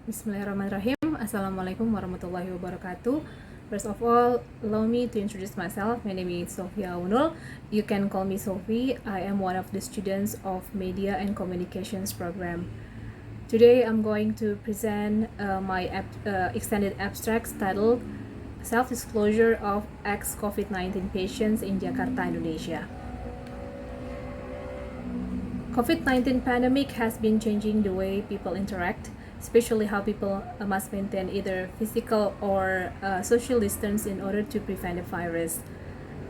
Bismillahirrahmanirrahim. Assalamualaikum warahmatullahi wabarakatuh. First of all, allow me to introduce myself. My name is Sofia Aunul. You can call me Sophie. I am one of the students of Media and Communications program. Today, I'm going to present my extended abstract titled Self-Disclosure of Ex-Covid-19 Patients in Jakarta, Indonesia. COVID-19 pandemic has been changing the way people interact, especially how people must maintain either physical or social distance in order to prevent the virus.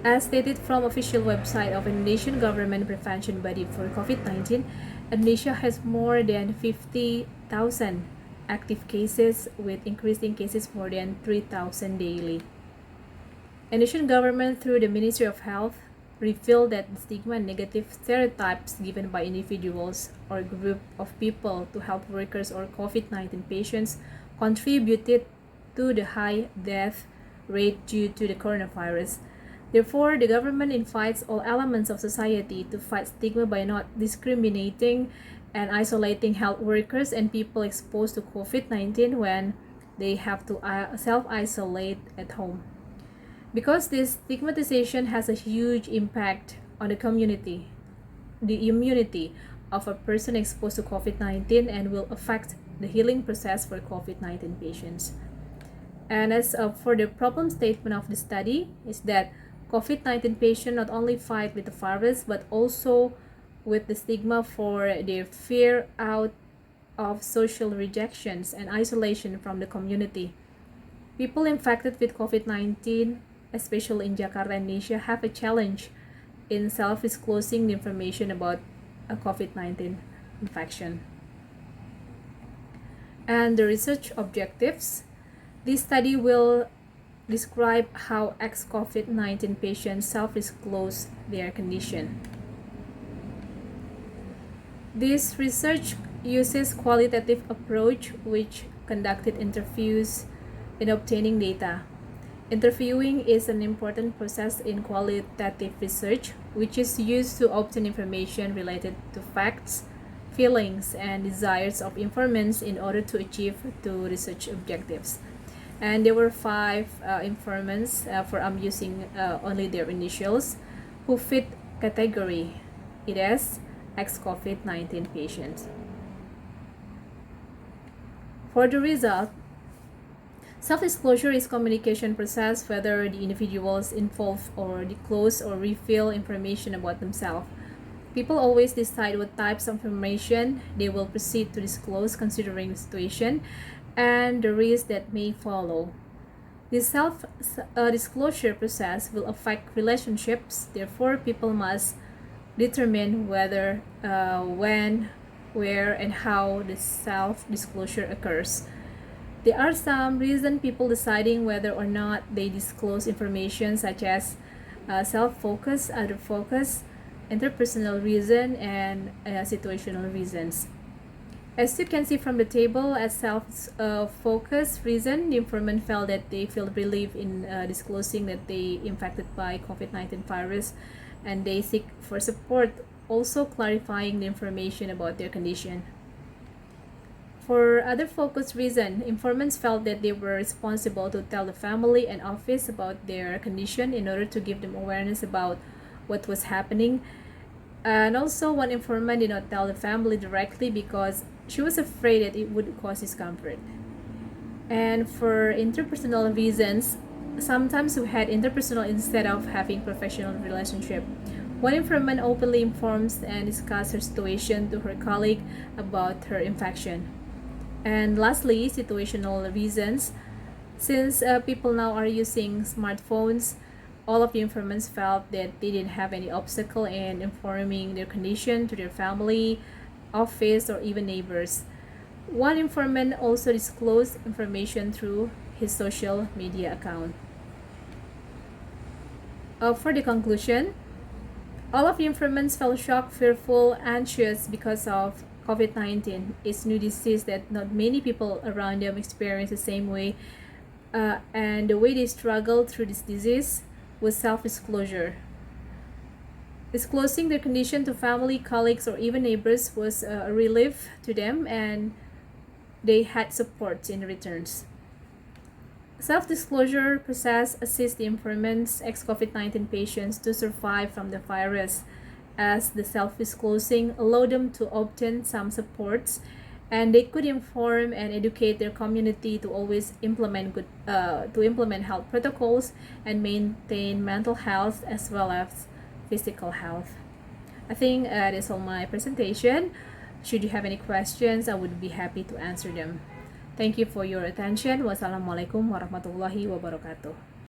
As stated from official website of Indonesian government prevention body for COVID-19, Indonesia has more than 50,000 active cases, with increasing cases more than 3,000 daily. Indonesian government through the Ministry of Health revealed that the stigma and negative stereotypes given by individuals or group of people to health workers or COVID-19 patients contributed to the high death rate due to the coronavirus. Therefore, the government invites all elements of society to fight stigma by not discriminating and isolating health workers and people exposed to COVID-19 when they have to self-isolate at home. Because this stigmatization has a huge impact on the community, the immunity of a person exposed to COVID-19 and will affect the healing process for COVID-19 patients. And as for the problem statement of the study is that COVID-19 patients not only fight with the virus but also with the stigma for their fear out of social rejections and isolation from the community. People infected with COVID-19, especially in Jakarta, Indonesia, have a challenge in self-disclosing the information about a COVID-19 infection. And the research objectives. This study will describe how ex-COVID-19 patients self-disclose their condition. This research uses qualitative approach which conducted interviews in obtaining data. Interviewing is an important process in qualitative research, which is used to obtain information related to facts, feelings, and desires of informants in order to achieve the research objectives. And there were 5 informants, for I'm using only their initials, who fit category. It is ex-COVID-19 patients. For the result, self-disclosure is communication process whether the individuals involved or disclose or reveal information about themselves. People always decide what types of information they will proceed to disclose considering the situation and the risks that may follow. This self-disclosure process will affect relationships, therefore people must determine whether, when, where, and how the self-disclosure occurs. There are some reasons people deciding whether or not they disclose information, such as self-focus, other focus, interpersonal reason, and situational reasons. As you can see from the table, as self-focus reason, the informant felt that they feel relief in disclosing that they infected by COVID-19 virus, and they seek for support, also clarifying the information about their condition. For other focus reason, informants felt that they were responsible to tell the family and office about their condition in order to give them awareness about what was happening. And also, one informant did not tell the family directly because she was afraid that it would cause discomfort. And for interpersonal reasons, sometimes we had interpersonal instead of having professional relationship. One informant openly informs and discusses her situation to her colleague about her infection. And lastly, situational reasons. Since people now are using smartphones, all of the informants felt that they didn't have any obstacle in informing their condition to their family, office, or even neighbors. One informant also disclosed information through his social media account. For the conclusion, all of the informants felt shocked, fearful, anxious because of COVID-19 is new disease that not many people around them experience the same way, and the way they struggle through this disease was self-disclosure. Disclosing their condition to family, colleagues, or even neighbors was a relief to them, and they had support in returns. Self-disclosure process assists the informants ex-COVID-19 patients to survive from the virus, as the self-disclosing allowed them to obtain some supports, and they could inform and educate their community to always implement health protocols and maintain mental health as well as physical health. I think that is all my presentation. Should you have any questions, I would be happy to answer them. Thank you for your attention. Wassalamualaikum warahmatullahi wabarakatuh.